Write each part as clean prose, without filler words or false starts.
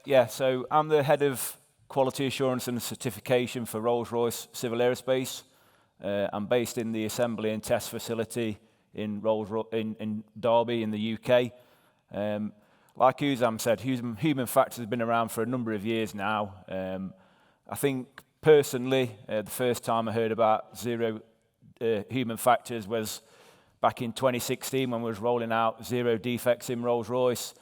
Yeah, so I'm the head of quality assurance and certification for Rolls-Royce Civil Aerospace. I'm based in the assembly and test facility in Derby in the UK. Like Uzam said, human factors has been around for a number of years now. I think personally, the first time I heard about zero human factors was back in 2016 when we was rolling out zero defects in Rolls-Royce.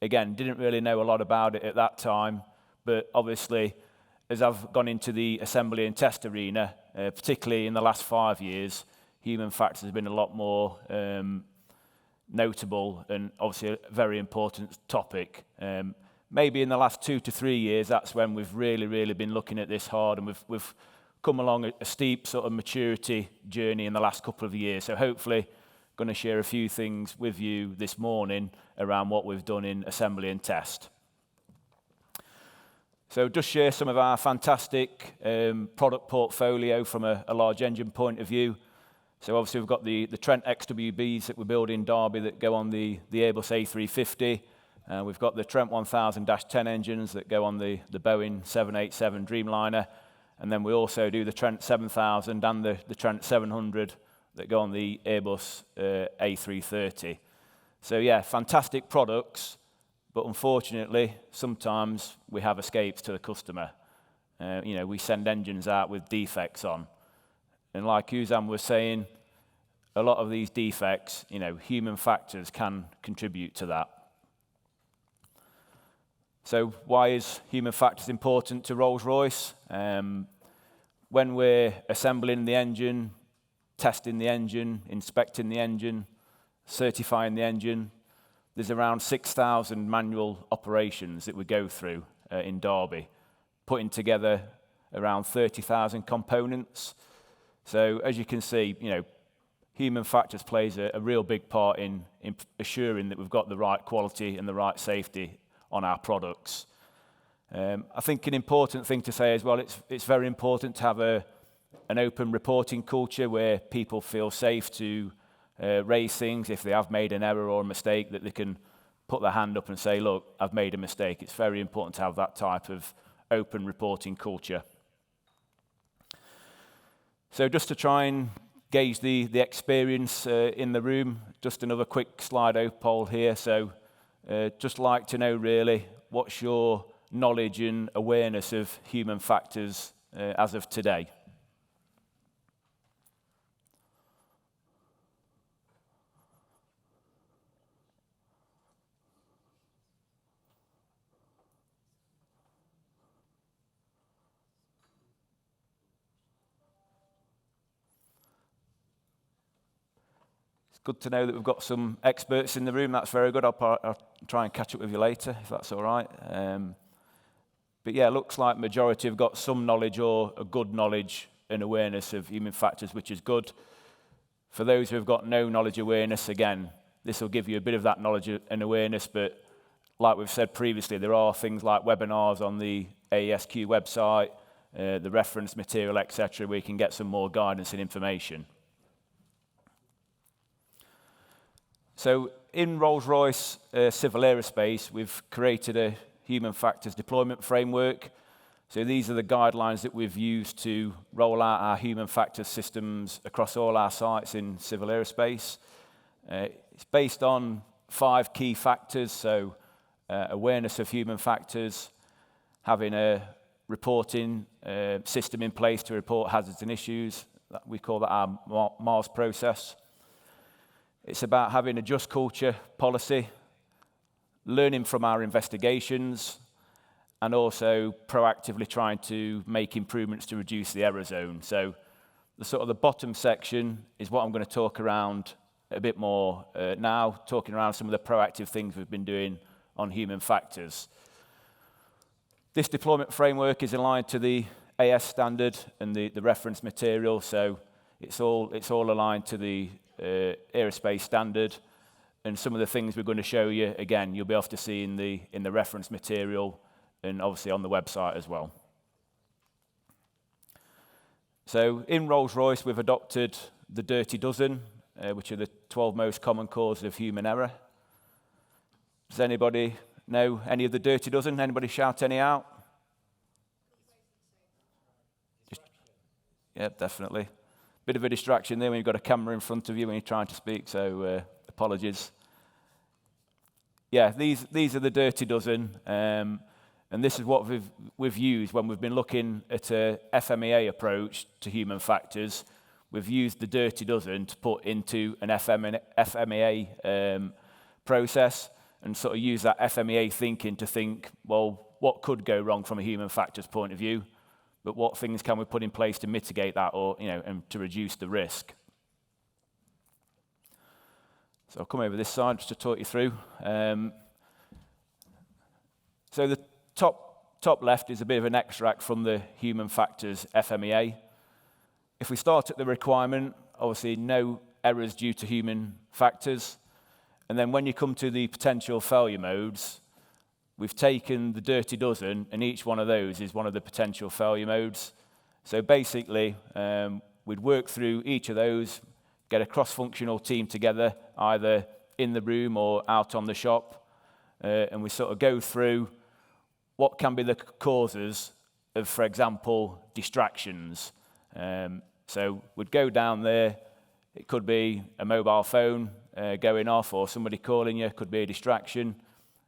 Again, didn't really know a lot about it at that time, but obviously, as I've gone into the assembly and test arena, particularly in the last 5 years, human factors has been a lot more notable and obviously a very important topic. Maybe in the last 2 to 3 years, that's when we've really been looking at this hard, and we've come along a steep sort of maturity journey in the last couple of years. So hopefully, going to share a few things with you this morning around what we've done in assembly and test. So just share some of our fantastic product portfolio from a large engine point of view. So obviously we've got the Trent XWBs that we build in Derby that go on the Airbus A350. We've got the Trent 1000-10 engines that go on the Boeing 787 Dreamliner. And then we also do the Trent 7000 and the Trent 700 that go on the Airbus A330. So yeah, fantastic products, but unfortunately, sometimes we have escapes to the customer. We send engines out with defects on. And like Uzam was saying, a lot of these defects, human factors can contribute to that. So why is human factors important to Rolls-Royce? When we're assembling the engine, testing the engine, inspecting the engine, certifying the engine, there's around 6,000 manual operations that we go through in Derby, putting together around 30,000 components. So as you can see, human factors plays a real big part in assuring that we've got the right quality and the right safety on our products. I think an important thing to say as well, it's very important to have an open reporting culture where people feel safe to raise things if they have made an error or a mistake, that they can put their hand up and say, look, I've made a mistake. It's very important to have that type of open reporting culture. So just to try and gauge the experience in the room, just another quick Slido poll here. So just like to know really, what's your knowledge and awareness of human factors as of today? Good to know that we've got some experts in the room. That's very good. I'll try and catch up with you later, if that's all right. But yeah, it looks like majority have got some knowledge or a good knowledge and awareness of human factors, which is good. For those who have got no knowledge awareness, again, this will give you a bit of that knowledge and awareness, but like we've said previously, there are things like webinars on the AESQ website, the reference material, etc., where you can get some more guidance and information. So in Rolls-Royce Civil Aerospace, we've created a human factors deployment framework. So these are the guidelines that we've used to roll out our human factors systems across all our sites in Civil Aerospace. It's based on 5 key factors, so awareness of human factors, having a reporting system in place to report hazards and issues. We call that our MARS process. It's about having a just culture policy, learning from our investigations, and also proactively trying to make improvements to reduce the error zone. So the bottom section is what I'm going to talk around a bit more now, talking around some of the proactive things we've been doing on human factors. This deployment framework is aligned to the AS standard and the reference material, so it's all aligned to the aerospace standard, and some of the things we're going to show you, again, you'll be able to see in the reference material and obviously on the website as well. So in Rolls-Royce, we've adopted the Dirty Dozen, which are the 12 most common causes of human error. Does anybody know any of the dirty dozen? Anybody shout any out? Yeah, definitely. Bit of a distraction there when you've got a camera in front of you when you're trying to speak, so apologies. Yeah, these are the dirty dozen, and this is what we've used when we've been looking at a FMEA approach to human factors. We've used the dirty dozen to put into an FMEA process and sort of use that FMEA thinking to think, well, what could go wrong from a human factors point of view, but what things can we put in place to mitigate that or, and to reduce the risk. So I'll come over this side just to talk you through. So the top left is a bit of an extract from the human factors FMEA. If we start at the requirement, obviously no errors due to human factors. And then when you come to the potential failure modes, we've taken the dirty dozen, and each one of those is one of the potential failure modes. So basically, we'd work through each of those, get a cross-functional team together, either in the room or out on the shop, and we sort of go through what can be the causes of, for example, distractions. So we'd go down there. It could be a mobile phone going off or somebody calling you. It could be a distraction.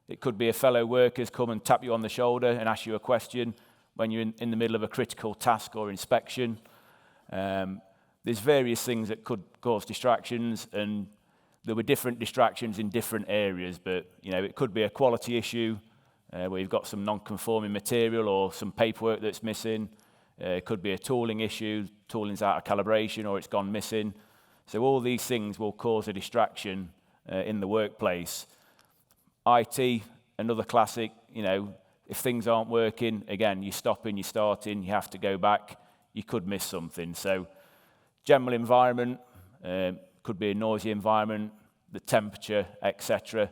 It could be a fellow worker's come and tap you on the shoulder and ask you a question when you're in the middle of a critical task or inspection. There's various things that could cause distractions, and there were different distractions in different areas, but it could be a quality issue where you've got some non-conforming material or some paperwork that's missing. It could be a tooling issue, tooling's out of calibration or it's gone missing. So all these things will cause a distraction in the workplace. IT, another classic, if things aren't working, again, you're stopping, you're starting, you have to go back, you could miss something. So general environment, could be a noisy environment, the temperature, etc.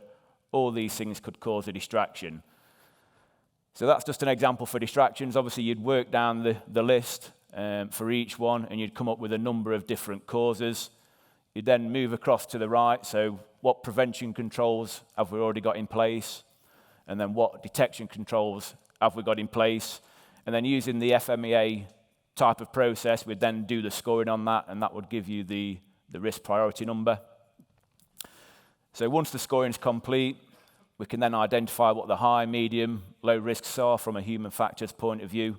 All these things could cause a distraction. So that's just an example for distractions. Obviously, you'd work down the list for each one, and you'd come up with a number of different causes. You'd then move across to the right. So what prevention controls have we already got in place? And then what detection controls have we got in place? And then using the FMEA type of process, we'd then do the scoring on that, and that would give you the risk priority number. So once the scoring is complete, we can then identify what the high, medium, low risks are from a human factors point of view.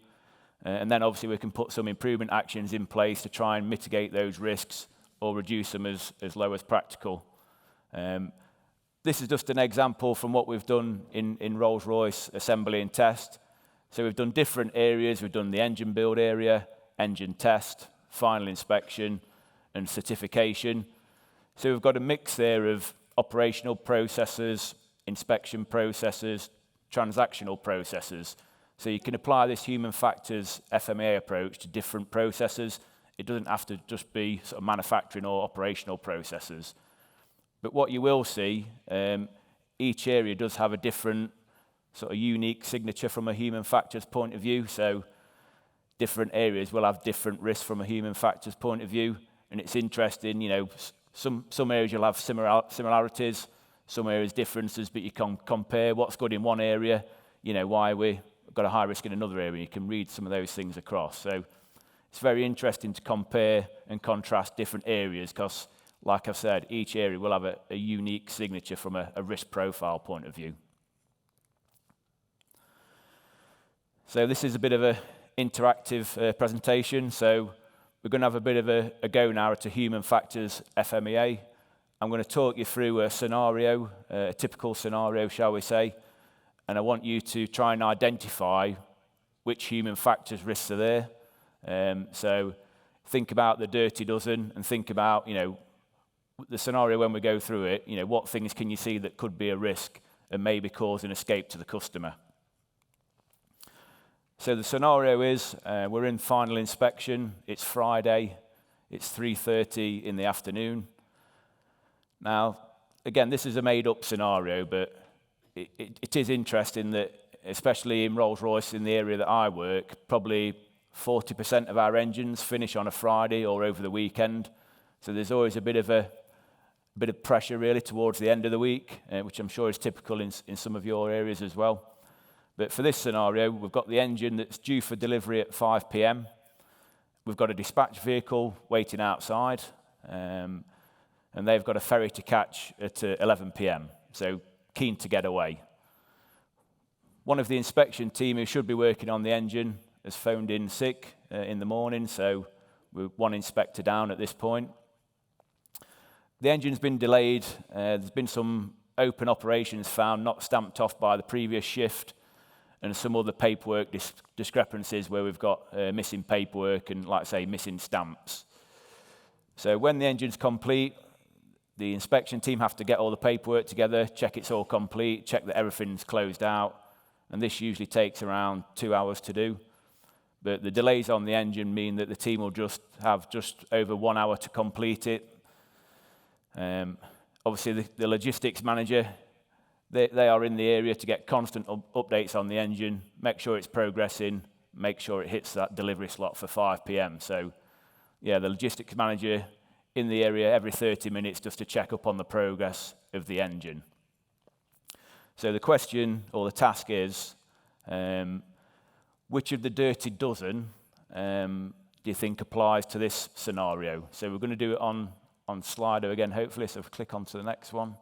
And then obviously we can put some improvement actions in place to try and mitigate those risks or reduce them as low as practical. This is just an example from what we've done in Rolls-Royce assembly and test. So we've done different areas. We've done the engine build area, engine test, final inspection, and certification. So we've got a mix there of operational processes, inspection processes, transactional processes. So you can apply this human factors FMEA approach to different processes. It doesn't have to just be sort of manufacturing or operational processes. But what you will see, each area does have a different sort of unique signature from a human factors point of view. So different areas will have different risks from a human factors point of view. And it's interesting, some areas you'll have similarities, some areas differences, but you can compare what's good in one area, why we've got a high risk in another area. You can read some of those things across. So it's very interesting to compare and contrast different areas because, like I've said, each area will have a unique signature from a risk profile point of view. So this is a bit of an interactive presentation. So we're going to have a bit of a go now to human factors FMEA. I'm going to talk you through a scenario, a typical scenario, shall we say, and I want you to try and identify which human factors risks are there. So think about the dirty dozen and think about, the scenario when we go through it, what things can you see that could be a risk and maybe cause an escape to the customer. So the scenario is we're in final inspection. It's Friday. It's 3:30 in the afternoon. Now, again, this is a made-up scenario, but it is interesting that, especially in Rolls-Royce, in the area that I work, probably 40% of our engines finish on a Friday or over the weekend. So there's always a bit of a bit of pressure really towards the end of the week, which I'm sure is typical in some of your areas as well. But for this scenario, we've got the engine that's due for delivery at 5 p.m. We've got a dispatch vehicle waiting outside, and they've got a ferry to catch at 11 p.m. So keen to get away. One of the inspection team who should be working on the engine has phoned in sick in the morning, so we're one inspector down at this point. The engine's been delayed. There's been some open operations found, not stamped off by the previous shift, and some other paperwork discrepancies where we've got missing paperwork and, like I say, missing stamps. So when the engine's complete, the inspection team have to get all the paperwork together, check it's all complete, check that everything's closed out, and this usually takes around 2 hours to do. But the delays on the engine mean that the team will just have just over 1 hour to complete it. Obviously, the logistics manager, they are in the area to get constant updates on the engine, make sure it's progressing, make sure it hits that delivery slot for 5 p.m. So, yeah, the logistics manager in the area every 30 minutes just to check up on the progress of the engine. So the question or the task is, which of the dirty dozen do you think applies to this scenario? So we're going to do it on Slido again, hopefully, so if we click on to the next one.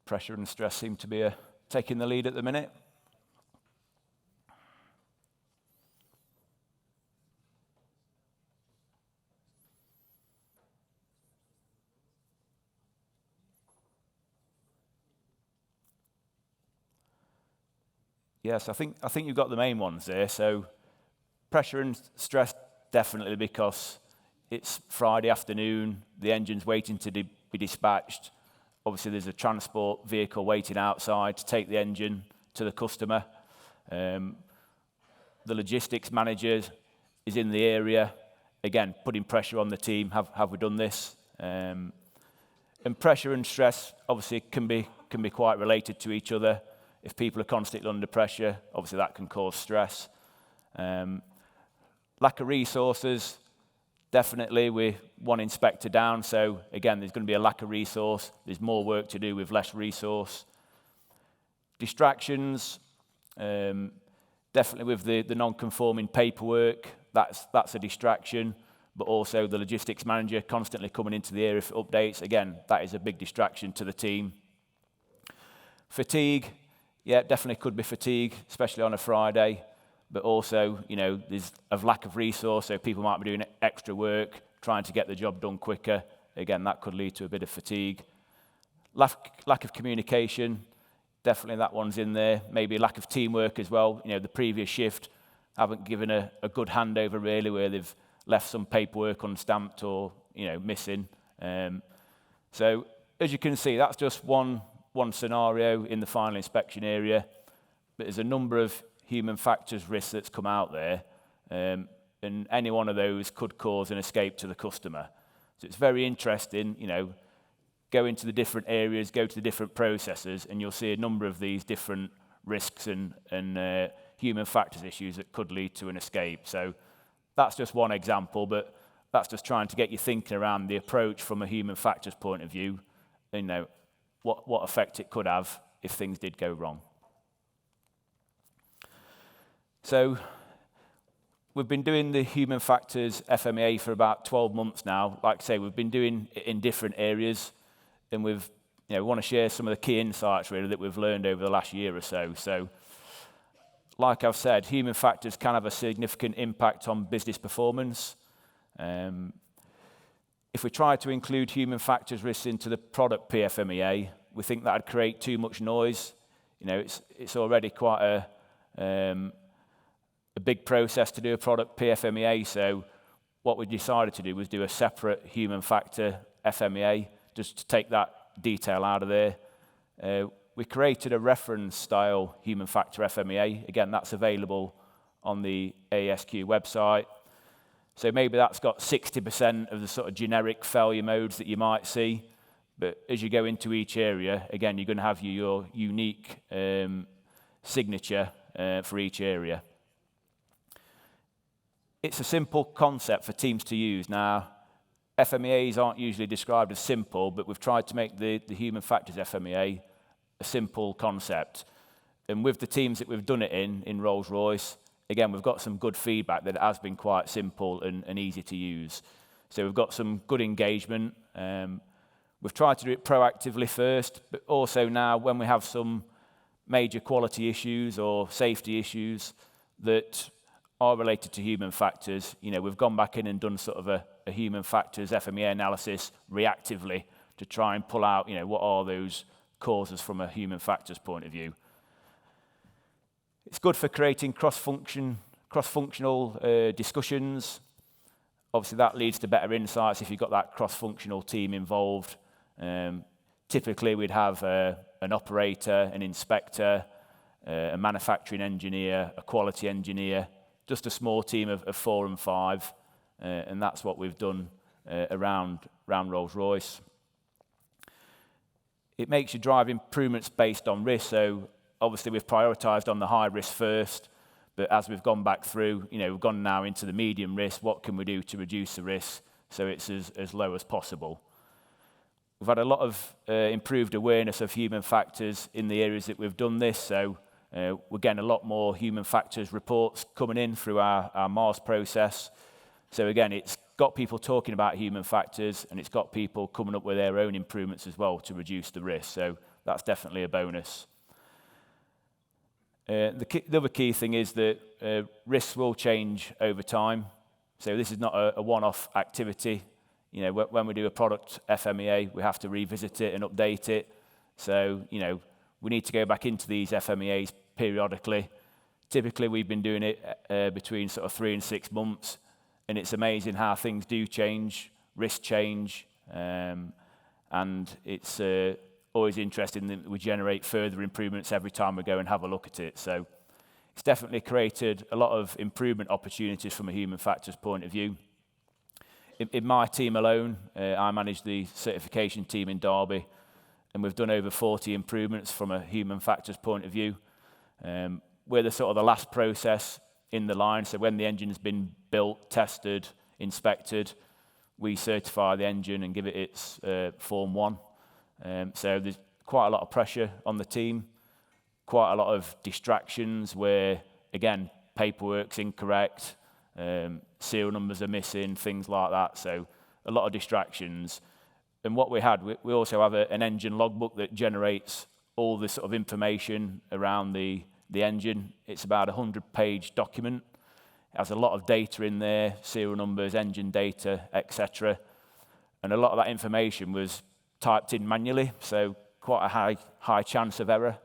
Pressure and stress seem to be taking the lead at the minute. Yes, I think you've got the main ones there. So pressure and stress definitely, because it's Friday afternoon, the engine's waiting to be dispatched. Obviously, there's a transport vehicle waiting outside to take the engine to the customer. The logistics manager is in the area, again, putting pressure on the team. Have we done this? And pressure and stress obviously can be quite related to each other. If people are constantly under pressure, obviously that can cause stress. Lack of resources, definitely we're one inspector down, so again, there's going to be a lack of resource. There's more work to do with less resource. Distractions, definitely with the non-conforming paperwork, that's a distraction, but also the logistics manager constantly coming into the area for updates. Again, that is a big distraction to the team. Fatigue, yeah, definitely could be fatigue, especially on a Friday. But also, there's a lack of resource, so people might be doing extra work, trying to get the job done quicker. Again, that could lead to a bit of fatigue. Lack of communication, definitely that one's in there. Maybe lack of teamwork as well. The previous shift haven't given a good handover really, where they've left some paperwork unstamped or, missing. So as you can see, that's just one scenario in the final inspection area. But there's a number of human factors risks that's come out there, and any one of those could cause an escape to the customer. So it's very interesting, go into the different areas, go to the different processes, and you'll see a number of these different risks and human factors issues that could lead to an escape. So that's just one example, but that's just trying to get you thinking around the approach from a human factors point of view, what effect it could have if things did go wrong. So we've been doing the human factors FMEA for about 12 months now. Like I say, we've been doing it in different areas, and we want to share some of the key insights really that we've learned over the last year or so. So like I've said, human factors can have a significant impact on business performance. If we try to include human factors risks into the product PFMEA, we think that would create too much noise. It's already quite a big process to do a product PFMEA, so what we decided to do was do a separate human factor FMEA, just to take that detail out of there. We created a reference style human factor FMEA. Again, that's available on the AESQ website. So maybe that's got 60% of the sort of generic failure modes that you might see. But as you go into each area, again, you're going to have your unique signature for each area. It's a simple concept for teams to use. Now, FMEAs aren't usually described as simple, but we've tried to make the human factors FMEA a simple concept. And with the teams that we've done it in Rolls-Royce, again, we've got some good feedback that it has been quite simple and easy to use. So we've got some good engagement. We've tried to do it proactively first, but also now when we have some major quality issues or safety issues that are related to human factors, we've gone back in and done sort of a human factors FMEA analysis reactively to try and pull out, what are those causes from a human factors point of view. It's good for creating cross-functional discussions. Obviously, that leads to better insights if you've got that cross-functional team involved. Typically, we'd have an operator, an inspector, a manufacturing engineer, a quality engineer, just a small team of 4 and 5, and that's what we've done around Rolls-Royce. It makes you drive improvements based on risk, so obviously we've prioritised on the high risk first, but as we've gone back through, we've gone now into the medium risk, what can we do to reduce the risk so it's as low as possible? We've had a lot of improved awareness of human factors in the areas that we've done this, so we're getting a lot more human factors reports coming in through our Mars process. So again, it's got people talking about human factors and it's got people coming up with their own improvements as well to reduce the risk. So that's definitely a bonus. The other key thing is that risks will change over time. So this is not a one-off activity. When we do a product FMEA, we have to revisit it and update it. So, we need to go back into these FMEAs periodically. Typically, we've been doing it between sort of 3 and 6 months, and it's amazing how things do change, risks change, and it's always interesting that we generate further improvements every time we go and have a look at it. So it's definitely created a lot of improvement opportunities from a human factors point of view. In my team alone, I manage the certification team in Derby, and we've done over 40 improvements from a human factors point of view. We're the sort of the last process in the line, so when the engine's been built, tested, inspected, we certify the engine and give it its Form 1. So there's quite a lot of pressure on the team, quite a lot of distractions where, again, paperwork's incorrect, serial numbers are missing, things like that. So a lot of distractions. And what we also have an engine logbook that generates all this sort of information around the engine. It's about a 100-page document. It has a lot of data in there, serial numbers, engine data, etc. And a lot of that information was typed in manually, so quite a high chance of error.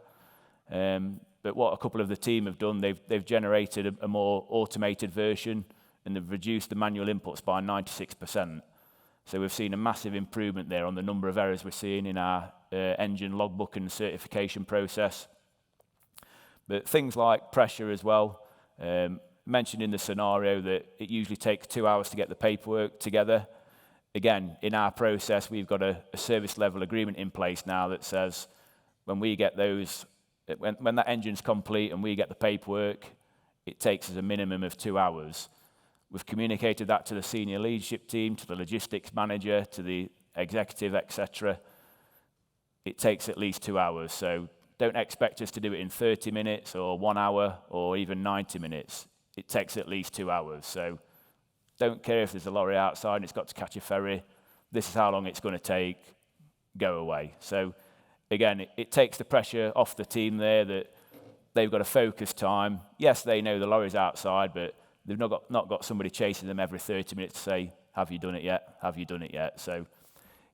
But what a couple of the team have done, they've generated a more automated version, and they've reduced the manual inputs by 96%. So we've seen a massive improvement there on the number of errors we're seeing in our engine logbook and certification process. But things like pressure as well. Mentioned in the scenario that it usually takes 2 hours to get the paperwork together. Again, in our process, we've got a service level agreement in place now that says when we get those, when that engine's complete and we get the paperwork, it takes us a minimum of 2 hours. We've communicated that to the senior leadership team, to the logistics manager, to the executive, etc. It takes at least 2 hours. So don't expect us to do it in 30 minutes or 1 hour or even 90 minutes. It takes at least 2 hours. So don't care if there's a lorry outside and it's got to catch a ferry. This is how long it's going to take. Go away. So again, it takes the pressure off the team there that they've got a focused time. Yes, they know the lorry's outside, but they've not got somebody chasing them every 30 minutes to say, have you done it yet? Have you done it yet? So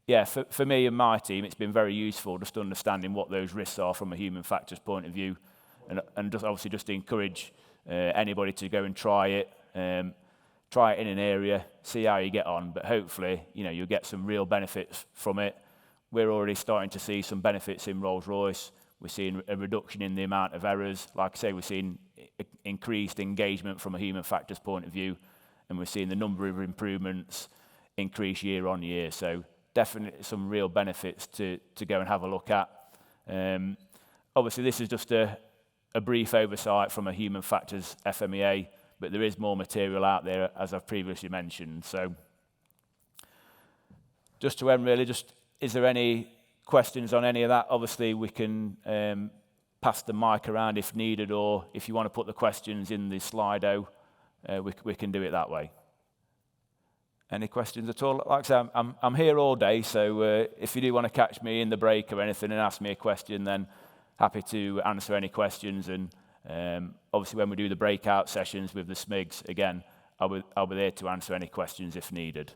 yeah, for me and my team, it's been very useful just understanding what those risks are from a human factors point of view, and just obviously just encourage anybody to go and try it in an area, see how you get on, but hopefully, you'll get some real benefits from it. We're already starting to see some benefits in Rolls-Royce. We're seeing a reduction in the amount of errors. Like I say, we're seeing increased engagement from a human factors point of view, and we're seeing the number of improvements increase year on year. So definitely some real benefits to go and have a look at. Obviously, this is just a brief oversight from a human factors FMEA, but there is more material out there, as I've previously mentioned. So just to end really, is there any questions on any of that? Obviously, we can pass the mic around if needed, or if you want to put the questions in the Slido, we can do it that way. Any questions at all? Like I say, I'm here all day, so if you do want to catch me in the break or anything and ask me a question, then happy to answer any questions. And obviously, when we do the breakout sessions with the SMIGs, again, I'll be there to answer any questions if needed.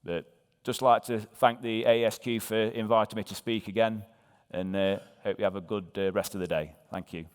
But just like to thank the AESQ for inviting me to speak again, and hope you have a good rest of the day. Thank you.